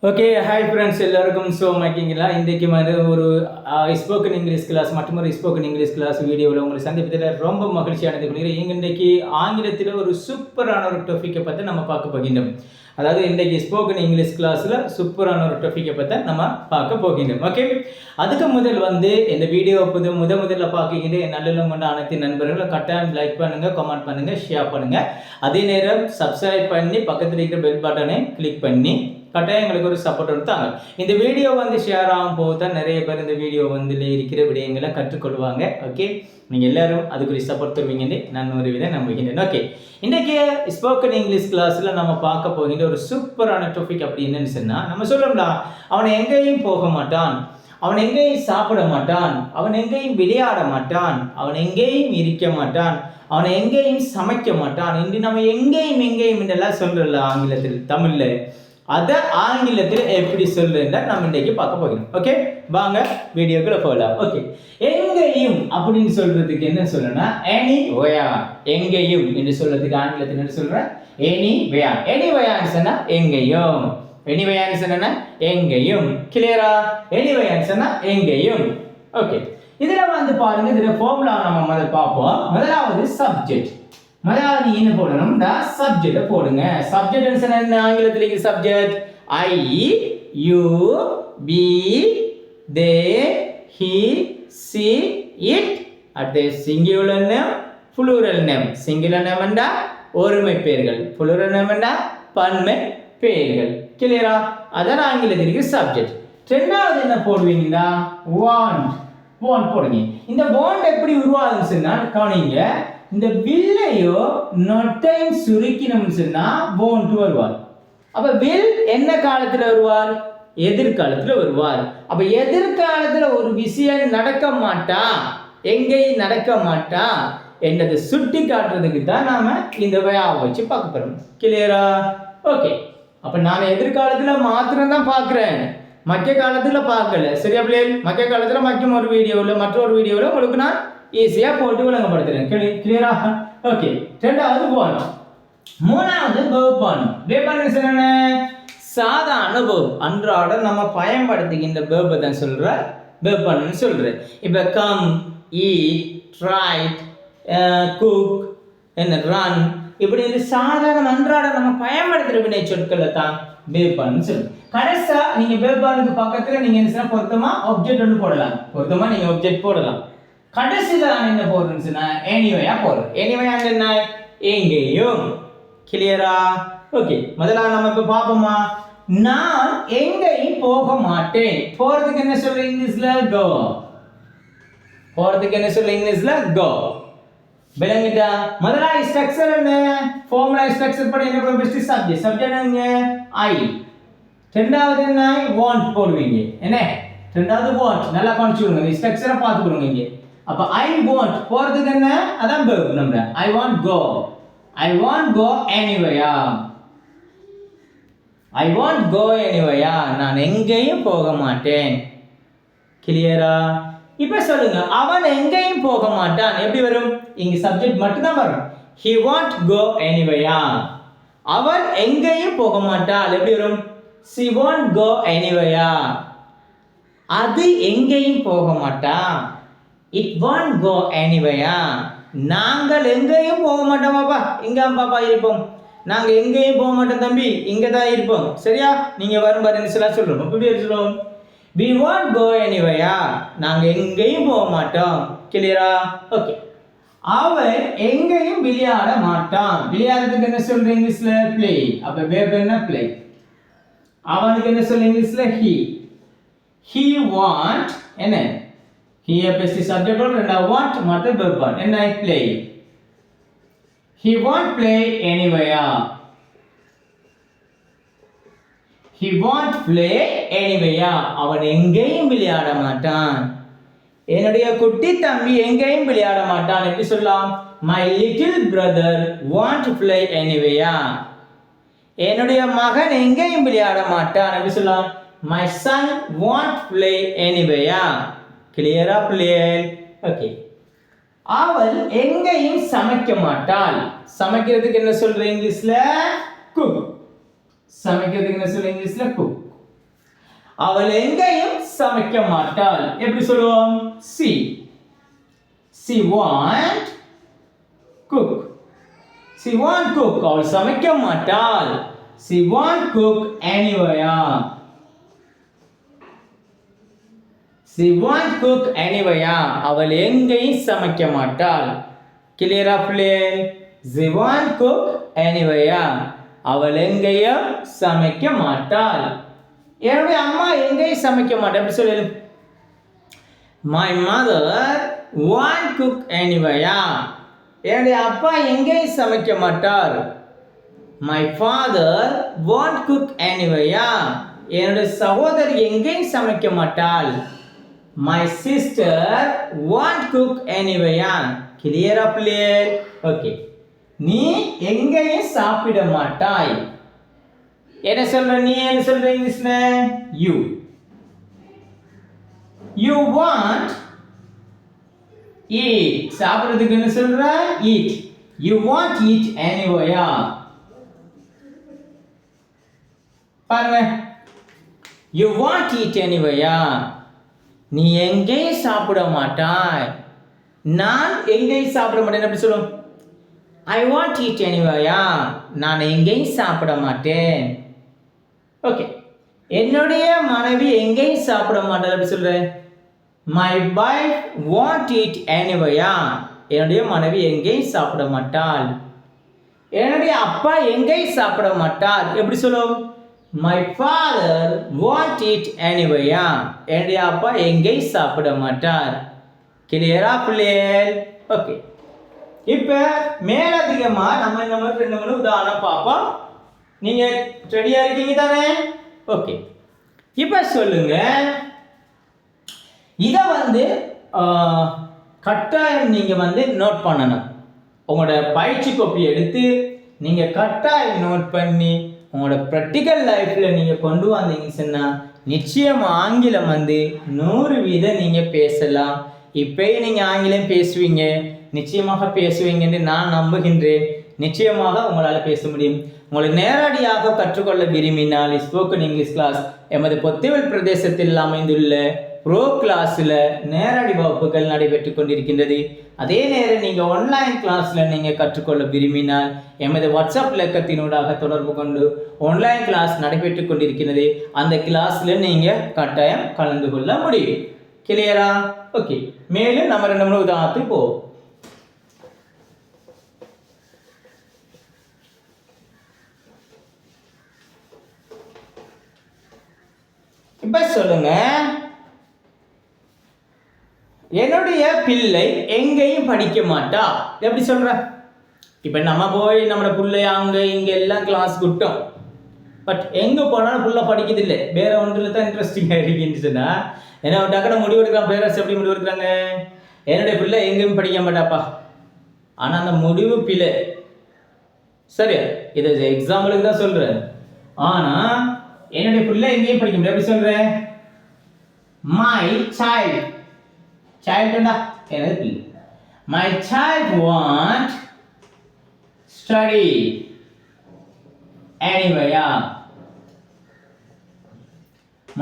Okay, hi friends எல்லாருக்கும். So மைக்கிங்களா இன்றைக்கு வந்து ஒரு ஸ்போக்கன் இங்கிலீஷ் கிளாஸ் மற்றும் ஒரு ஸ்போக்கன் இங்கிலீஷ் கிளாஸ் வீடியோவில் உங்களை சந்திப்பதில் ரொம்ப மகிழ்ச்சியானது கொள்கிறேன். இன்றைக்கு ஆங்கிலத்தில் ஒரு சூப்பரான ஒரு டாப்பிக்கை பற்றி நம்ம பார்க்க போகின்றோம். அதாவது இன்றைக்கு ஸ்போக்கன் இங்கிலீஷ் கிளாஸில் சூப்பரான ஒரு டாப்பிக்கை பற்றி நம்ம பார்க்க போகின்றோம். ஓகே, அதுக்கு முதல் வந்து இந்த வீடியோ முதல்ல பார்க்கின்ற என் நல்லெண்ணம் கொண்ட அனைத்து நண்பர்களை கட்டாயம் லைக் பண்ணுங்கள், கமெண்ட் பண்ணுங்கள், ஷேர் பண்ணுங்கள். அதே நேரம் சப்ஸ்கிரைப் பண்ணி பக்கத்தில் இருக்கிற பெல் பட்டனை கிளிக் பண்ணி கட்டாயம் எங்களுக்கு ஒரு சப்போர்ட் கொடுத்தாங்க. இந்த வீடியோ வந்து ஷேர் ஆகும் போது தான் நிறைய பேர் இந்த வீடியோ வந்து இருக்கிற விடயங்களை கற்றுக்கொள்வாங்க. ஓகே, நீங்கள் எல்லாரும் அதுக்குரிய சப்போர்ட் தருவீங்கன்னு நான் ஒரு விதம் நம்புகின்றேன். ஓகே, இன்றைக்கி ஸ்போக்கன் இங்கிலீஷ் கிளாஸில் நம்ம பார்க்க போகின்ற ஒரு சூப்பரான டாபிக் அப்படி என்னன்னு சொன்னால், நம்ம சொல்லணும்னா அவன் எங்கேயும் போக மாட்டான், அவன் எங்கேயும் சாப்பிட மாட்டான், அவன் எங்கேயும் விளையாட மாட்டான், அவன் எங்கேயும் இருக்க மாட்டான், அவனை எங்கேயும் சமைக்க மாட்டான். இன்று நம்ம எங்கேயும் என்றெல்லாம் சொல்கிறோம்ல ஆங்கிலத்தில், தமிழில் அதை ஆங்கிலத்தில் எப்படி சொல்லுன்னா நம்ம இன்றைக்கு பார்க்க போகிறோம். ஓகே, வாங்க வீடியோக்குள்ள போகலாம். ஓகே, எங்கேயும் அப்படின்னு சொல்றதுக்கு என்ன சொல்லணும்னா எனிவேர். எங்கேயும் என்று சொல்றதுக்கு ஆங்கிலத்தில் என்ன சொல்றேன்? எனிவேர். எனிவேர்னு சொன்னா எங்கேயும். எனிவேர்னு சொன்னா எங்கேயும். கிளியரா? எனிவேர்னு சொன்னா எங்கேயும். ஓகே, இதுல வந்து பாருங்க, இதுல ஃபார்முலா நம்ம முதல்ல பார்ப்போம். முதலாவது சப்ஜெக்ட். முதலாவது நீ என்ன போடணும்? சப்ஜெக்ட போடுங்க. சப்ஜெக்ட் என்ன ஆங்கிலத்தில் இருக்கு? சப்ஜெக்ட் ஐ, யூ, பி, தே, ஹி, சி, இட். அடுத்து singular name, plural name. Singular name என்றா ஒருமை பெயர்கள், புளூரல் நேம் என்றா பன்மை பெயர்கள். கிளியரா? அதான் ஆங்கிலத்தில் இருக்கு சப்ஜெக்ட். ரெண்டாவது என்ன போடுவீங்கன்னா வாண்ட். வாண்ட் போடுங்க. இந்த வாண்ட் எப்படி உருவாகுதுன்னு சொன்னா கவனிங்க. இந்த வில்லையோ நொட்டையும் சுருக்கினோம்னு சொன்னா வாண்ட் வருவார். அப்ப வில் என்ன காலத்துல வருவார்? எதிர்காலத்துல வருவார். அப்ப எதிர்காலத்துல ஒரு விஷயம் நடக்க மாட்டா, எங்கேயும் நடக்க மாட்டா என்றதை சுட்டி காட்டுறதுக்கு தான் நாம இந்த வயாவை வச்சு பார்க்க போறோம். கிளியரா? ஓகே, அப்ப நான் எதிர்காலத்துல மாத்திரம் தான் பார்க்கிறேன், மக்கிய காலத்துல பார்க்கல. சரியா பிள்ளைகள்? மக்கிய காலத்துல மக்கும் ஒரு வீடியோவில் மற்றொரு வீடியோவில் உங்களுக்கு நான் ஈஸியா போட்டு விளங்கப்படுத்துறேன். கிளியரா? ஓகே, ரெண்டாவது போனோம். மூணாவது வெர்ப் பண்ணும். வெர்ப் என்ன? சாதாரண வெர்ப், அன்றாட நம்ம பயன்படுத்துகின்ற வெர்ப் தான் சொல்ற வெர்ப் பண்ணுன்னு சொல்றேன். இப்ப கம், ஈட், ரைட், குக், என்ன ரன், இப்படி சாதாரண அன்றாட நம்ம பயன்படுத்துகிற வினை சொற்களை தான் வெர்ப் பண்ணுன்னு சொல்றேன். கடைசியா நீங்க வெர்ப் பண்ணுக்கு பக்கத்துல நீங்க என்ன பொருத்தமா ஆப்ஜெக்ட் ஒன்று போடலாம். பொருத்தமா நீங்க ஆப்ஜெக்ட் போடலாம். கடைசியில் நான் என்ன போடுறேன்னா எனிவேயா போடுறேன். எனிவேயா என்ன? எங்கேயும். கிளியரா? ஓகே, முதல்ல நம்ம இப்ப பார்ப்போமா. நான் எங்கேயும் போக மாட்டேன். போறதுக்கு என்ன சொல்ற இங்கிலீஷ்ல? கோ. போறதுக்கு என்ன சொல்ற இங்கிலீஷ்ல? கோ. விளங்கிட்டா? முதல்ல ஸ்ட்ரக்சர் என்ன? ஃபார்முலா ஸ்ட்ரக்சர் படி என்ன போடுவோம்? Best subject. சப்ஜெக்ட் என்ன? ஐ. ரெண்டாவது என்ன? வாண்ட் போடுவீங்க. என்ன? ரெண்டாவது வாண்ட். நல்லா கவனிச்சுக்கோங்க, ஸ்ட்ரக்சரை பார்த்துக்கோங்க இங்க. அப்ப ஐ வாண்ட் போறதுக்கு என்ன? அதான் verb. நம்ம I want go. I want go எனிவேயா. ஐ வாண்ட் கோ எனிவேயா. நான் எங்கேயும் போக மாட்டேன். கிளியரா? இப்ப சொல்லுங்க, அவன் எங்கேயும் போக மாட்டான் எப்படி வரும்? இங்க சப்ஜெக்ட் மட்டும் தான் வரும். he won't go anywhere. அவன் எங்கேயும் போக மாட்டாள் எப்படி வரும்? she won't go anywhere. அது எங்கேயும் போக மாட்டா. it won't go anywhere. நாங்கள் எங்கேயும் போக மாட்டோம் பாப்பா, இங்க பாப்பா இருப்போம். நாங்க எங்கேயும் போக மாட்டோம் தம்பி, இங்க தான் இருப்போம். சரியா? நீங்க வரும் பாருன்னு சொல்றோம். எப்படி சொல்றோம்? we won't go anywhere. நாங்க எங்கேயும் போக மாட்டோம். கிளியரா? ஓகே, அவன் எங்கேயும் விளையாட மாட்டான். விளையாடுறதுக்கு என்ன சொல்ற இங்கிலீஷ்ல? play. அப்ப verb என்ன? play. அவனுக்கு என்ன சொல்ற இங்கிலீஷ்ல? he want என்ன? Here best subject or and want மற்ற verb one என்ன? play. He won't play anywhere. He won't play anywhere. அவன் எங்கேயும் விளையாட மாட்டான். என்னுடைய குட்டி தம்பி எங்கேயும் விளையாட மாட்டான் எப்படி சொல்லலாம்? My little brother won't play anywhere. என்னுடைய மகன் எங்கேயும் விளையாட மாட்டான் எப்படி சொல்லலாம்? My son won't play anywhere. கிளியரா பிள்ளைகள்? ஓகே, அவள் எங்கேயும் சமைக்க மாட்டாள். சமைக்கிறதுக்கு என்ன சொல்ற இங்கிலீஷ்ல? குக். சமைக்கிறதுக்கு என்ன சொல்ற இங்கிலீஷ்ல? குக். அவள் எங்கேயும் சமைக்க மாட்டாள். எப்படி சொல்லுவோம்? she won't cook. she won't cook. அவள் சமைக்க மாட்டாள். she won't cook anywhere. she won't cook anywhere. அவள் எங்கேயும் சமைக்க மாட்டாள். கிளியரா பிள்ளைகளே? she won't cook anywhere. அவள் எங்கேயும் சமைக்க மாட்டாள். என்னுடைய அம்மா எங்கேயும் சமைக்க மாட்டாள். எப்படி சொல்லு? my mother won't cook anywhere. என்னுடைய அப்பா எங்கேயும் சமைக்க மாட்டார். my father won't cook anywhere. என்னுடைய சகோதரி எங்கேயும் சமைக்க மாட்டாள். my sister won't cook anywhere. கிளியரா பிள்ளைகளே? ஓகே. நீ எங்கேயும் சாப்பிட மாட்டாய். என்ன சொல்ற? நீ என்ன சொல்ற இங்கிலீஷ்ல? you won't eat. சாப்பிடுறதுக்கு என்ன சொல்ற? eat. you won't eat anywhere. பாருங்க, you won't eat anywhere. நீ எங்கேயும் சாப்பிட மாட்டாய். நான் எங்கேயும் சாப்பிட மாட்டேன். எப்படி சொல்லுவோம்? I won't eat anywhere. நான் எங்கேயும் சாப்பிட மாட்டேன். ஓகே. என்னுடைய மனைவி எங்கேயும் சாப்பிட மாட்டாள். எப்படி சொல்றேன்? my wife won't eat anywhere. என்னுடைய மனைவி எங்கேயும் சாப்பிட மாட்டாள். என்னுடைய அப்பா எங்கேயும் சாப்பிட மாட்டார். எப்படி சொல்லுவோம்? my father won't eat anywhere. என்னுடைய அப்பா எங்கேயும் சாப்பிட மாட்டார். கிளியரா பிள்ளைகள்? ஓகே. இப்ப மேலதிகமா நம்ம இந்த மாதிரி 2 உதாரணம் பார்ப்போம். நீங்க ரெடியா இருக்கீங்க தானே? ஓகே. இப்ப சொல்லுங்க, இத கட்டாயம் நீங்க நோட் பண்ணணும். உங்களோட பயிற்சி கோப்பி எடுத்து நீங்க கட்டாயம் நோட் பண்ணி உங்களோட ப்ராக்டிக்கல் லைஃப்ல நீங்க கொண்டு வந்தீங்கன்னா நிச்சயம் ஆங்கிலம் 100% நீங்க பேசலாம். இப்பயே நீங்க ஆங்கிலம் பேசுவீங்க, நிச்சயமாக பேசுவீங்கன்னு நான் நம்புகின்றேன். நிச்சயமாக உங்களால் பேச முடியும். உங்களை நேரடியாக கற்றுக்கொள்ள விரும்பினால் ஸ்போக்கன் இங்கிலீஷ் கிளாஸ் எமது பொத்திவல் பிரதேசத்தில் அமைந்துள்ள ப்ரோ கிளாஸில் நேரடி வகுப்புகள் நடைபெற்று கொண்டிருக்கின்றது. அதே நேரம் நீங்கள் ஆன்லைன் கிளாஸில் நீங்கள் கற்றுக்கொள்ள விரும்பினால் எமது வாட்ஸ்அப் இலக்கத்தினூடாக தொடர்பு கொண்டு ஆன்லைன் கிளாஸ் நடைபெற்று கொண்டிருக்கிறது. அந்த கிளாஸில் நீங்கள் கட்டாயம் கலந்து கொள்ள முடியும். கிளியரா? ஓகே. மேலும் நம்ம 2 உதாரணத்துக்கு போவோம். இப்ப சொல்லுங்க, என்னுடைய பிள்ளை எங்கேயும் படிக்க மாட்டா. எப்படி சொல்ற? இப்ப நம்ம போய் நம்ம பிள்ளை அங்க இங்க எல்லாம் கிளாஸ் விட்டோம். பட் எங்க போனாலும் புள்ள படிக்கிறது இல்லை. வேற ஒன்றுல தான் இன்ட்ரெஸ்டிங்கா இருக்குன்னு சொன்னா என்ன டக்குனு முடிவெடுக்கலாம். பேரண்ட்ஸ் எப்படி முடிவெடுக்கிறாங்க? என்னுடைய பிள்ளை எங்கேயும் படிக்க மாட்டாப்பா. ஆனா அந்த முடிவு பிள்ளை. சரி, இது எக்ஸாம்பிளுக்கு தான் சொல்றேன். ஆனா என்னுடைய பிள்ளை எங்கேயும் படிக்க முடியாது. எப்படி சொல்றேன்? my child. சைல்டுடா என்னது பிள்ளை. my child won't study anywhere.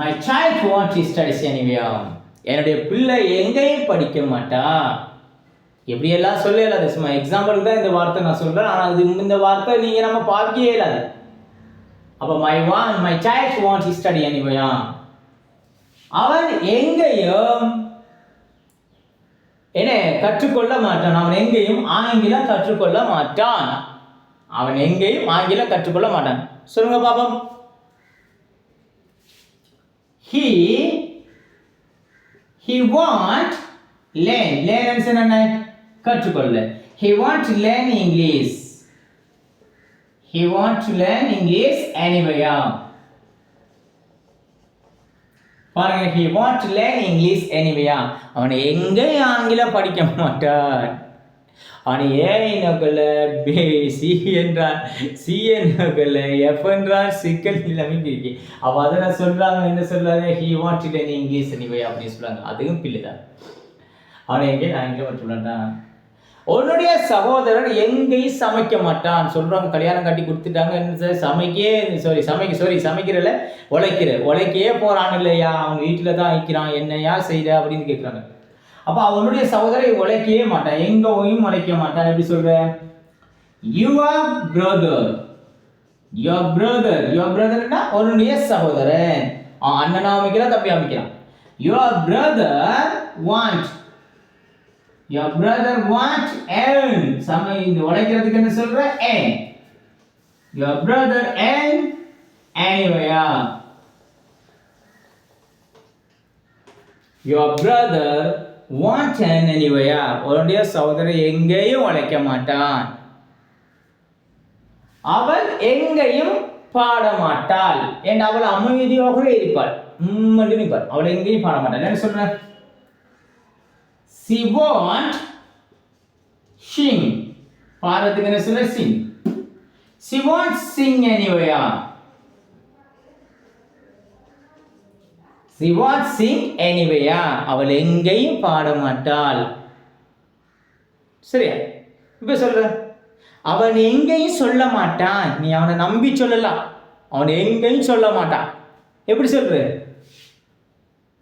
my child won't study anywhere. என்னுடைய பிள்ளை எங்கேயும் படிக்க மாட்டா. எப்படி எல்லாம் சொல்லலாது. சும்மா எக்ஸாம்பிளுக்கு தான் இந்த வார்த்தை நான் சொல்றேன். ஆனா இந்த வார்த்தை நீங்க நம்ம பார்க்கவே இயலாது. அப்ப my child won't study anywhere. அவன் எங்கேயும் என்ன கற்றுக்கொள்ள மாட்டான். அவன் எங்கேயும் ஆங்கிலம் கற்றுக்கொள்ள மாட்டான். அவன் எங்கேயும் ஆங்கிலம் கற்றுக்கொள்ள மாட்டான். சொல்லுங்க பாப்போம். he won't learn என்ன? கற்றுக்கொள்ள. he won't learn English. he won't learn English anywhere. பாருங்க, he won't learn English anywhere. அவன் எங்கேயும் ஆங்கிலம் படிக்க மாட்டான். அவன் ஏ நகல பி சி என்றான், சி நகல எஃப் என்றான், சிக்கல் எல்லாமே இருக்கு. அவ அதெல்லாம் சொல்றாங்க. என்ன சொல்றாங்க? he won't learn English anywhere அப்படின்னு சொல்றாங்க. அதுவும் பிள்ளை தான். அவன் எங்கேயும் ஆங்கிலம் படிக்க மாட்டான். உன்னுடைய சகோதரர் எங்கேயும் சமைக்க மாட்டான். சொல்றாங்க, கல்யாணம் கட்டி கொடுத்துட்டாங்க, சமைக்கிறல உழைக்கையே போறான் இல்லையா, அவன் வீட்டுல தான் வைக்கிறான், என்னையா செய்யற அப்படின்னு கேட்கிறாங்க. அப்ப அவனுடைய சகோதரர் உழைக்கவே மாட்டான், எங்கேயும் உழைக்க மாட்டான். எப்படி சொல்ற? யுவர் பிரதர்னா உன்னுடைய சகோதரன், அண்ணனா அமைக்கலாம், தம்பி அமைக்கலாம். Your brother want earn. இந்த உழைக்கிறதுக்கு என்ன சொல்ற? earn. Your brother earn anywhere. Your brother won't earn anywhere. உன்னுடைய சகோதரர் எங்கேயும் உழைக்க மாட்டான். அவள் எங்கேயும் பாட மாட்டாள். ஏன்? அவள் அமைதியாகவே இருப்பாள், மட்டும் இருப்பாள். அவள் எங்கேயும் பாட மாட்டாள். என்ன சொல்ற? She won't sing. பாடுறதுக்கு என்ன சொல்ற? sing. She won't sing anywhere. She won't sing anywhere. அவள் எங்கேயும் பாட மாட்டாள். சரியா? இப்ப சொல்ற, அவன் எங்கேயும் சொல்ல மாட்டான். நீ அவனை நம்பி சொல்லலாம், அவன் எங்கேயும் சொல்ல மாட்டான். எப்படி சொல்ற?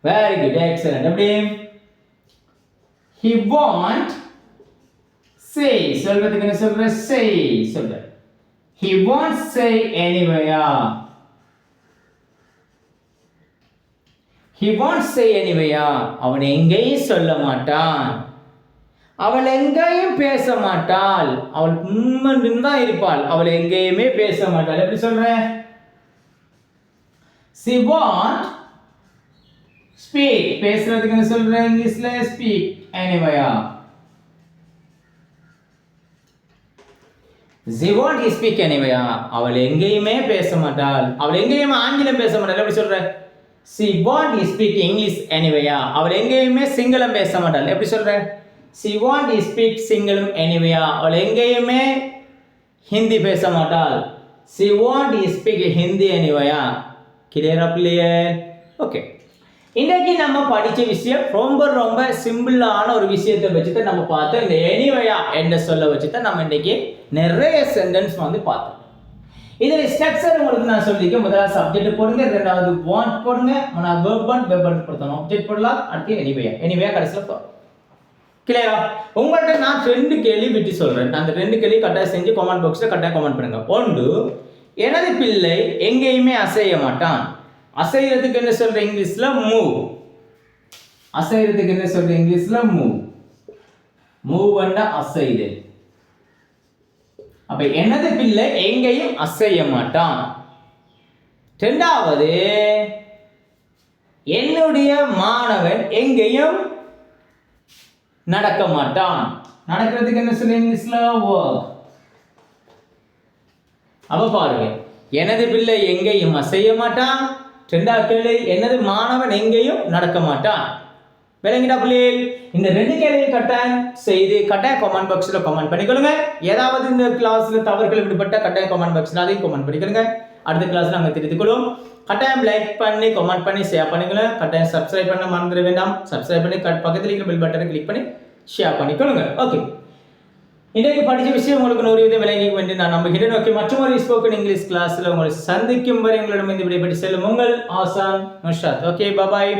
Very good, excellent. எப்படி? He won't say. சொல்றதுக்கு என்ன சொல்ற? say சொல்ற. He won't say anywhere. He won't say anywhere. அவன் எங்கேயும் சொல்ல மாட்டான். அவள் எங்கேயும் பேச மாட்டாள். அவள் தான் இருப்பாள், அவள் எங்கேயுமே பேச மாட்டாள். எப்படி சொல்ற? She won't speak. பேசுறதுக்கு என்ன சொல்ற? இங்கிலீஷ்ல speak anywhere. She won't speak anywhere. அவள் எங்கேயுமே பேச மாட்டாள். அவள் எங்கேயுமே ஆங்கிலம் பேச மாட்டாள். எப்படி சொல்ற? She won't speak English anywhere. அவள் எங்கேயுமே சிங்களம் பேச மாட்டாள். எப்படி சொல்ற? She won't speak Sinhala anywhere. அவள் எங்கேயுமே ஹிந்தி பேச மாட்டாள். She won't speak Hindi anywhere. கிளியரா பிள்ளையே? ஓகே, இன்னைக்கு நம்ம படிச்ச விஷயம் ரொம்ப சிம்பிளான ஒரு விஷயத்தை வச்சுட்டு நம்ம பார்த்தோம். இந்த எனிவேயா என்ற சொல்ல வச்சுட்டு நம்ம இன்னைக்கு நிறைய சென்டென்ஸ் வந்து பார்த்தோம். இதில் ஸ்ட்ரக்சர் உங்களுக்கு நான் சொல்லியிருக்கேன். முதலாவது சப்ஜெக்ட் போடுங்க, ரெண்டாவது வாண்ட் போடுங்க, மூணாவது வெர்பன் கொடுத்தோம். ஆப்ஜெக்ட் போடலாம், அடுத்து எனிவேயா கடைசியில் போகிறோம். கிளியரா? உங்கள்கிட்ட நான் 2 கேள்வி விட்டு சொல்றேன். அந்த 2 கேள்வி கட்டாயம் செஞ்சு கமெண்ட் பாக்ஸ்ல கட்டாயம் கமெண்ட் பண்ணுங்க. ஒன்று, எனது பிள்ளை எங்கேயுமே அசைய மாட்டான். அசைறதுக்கு என்ன சொல்ற இங்கிலீஷ்ல? மூவ். அசைறதுக்கு என்ன சொல்ற இங்கிலீஷ்ல? மூவ். மூவ் அண்ட் அசைதல். அப்ப எனது பிள்ளை எங்கேயும் அசைய மாட்டான். இரண்டாவது, என்னுடைய மாணவன் எங்கேயும் நடக்க மாட்டான். நடக்கிறதுக்கு என்ன சொல்ல இங்கிலீஷ்ல? walk. அப்ப பாருங்க, எனது பிள்ளை எங்கேயும் அசைய மாட்டான். இரண்டாவது கேள்வி, எனது மாணவன் எங்கேயும் நடக்க மாட்டான். விளங்கிட்டா பிள்ளைகள்? இந்த 2 கேள்வியை கட்டாயம் செய்து கட்டாயம் கமெண்ட் பாக்ஸ்ல கமெண்ட் பண்ணிக்கொள்ளுங்க. ஏதாவது இந்த கிளாஸ்ல தவறுகள் விடுபட்ட கட்டாயம் கமெண்ட் பாக்ஸ்ல அதையும் கமெண்ட் பண்ணிக்கொள்ளுங்க. அடுத்த கிளாஸ்ல நாங்கள் திருத்திக் கொள்வோம். கட்டாயம் லைக் பண்ணி கமெண்ட் பண்ணி ஷேர் பண்ணிக்கொள்ளுங்க. கட்டாயம் சப்ஸ்கிரைப் பண்ண மறந்துட வேண்டாம். சப்ஸ்கிரைப் பண்ணி பக்கத்தில் இருக்கிற பெல் பட்டனை கிளிக் பண்ணி ஷேர் பண்ணிக்கொள்ளுங்க. ஓகே, இன்றைக்கு படித்த விஷயம் உங்களுக்கு 100% விளங்கி வேண்டி நான் நம்புகிறேன். ஓகே, மற்றொரு ஸ்போக்கன் இங்கிலீஷ் கிளாஸ்ல உங்களை சந்திக்கும் வரை உங்களிடமிருந்து விடைபெற்று செல்லும் உங்கள் ஆசான் நுஷாத். ஓகே, பாய்.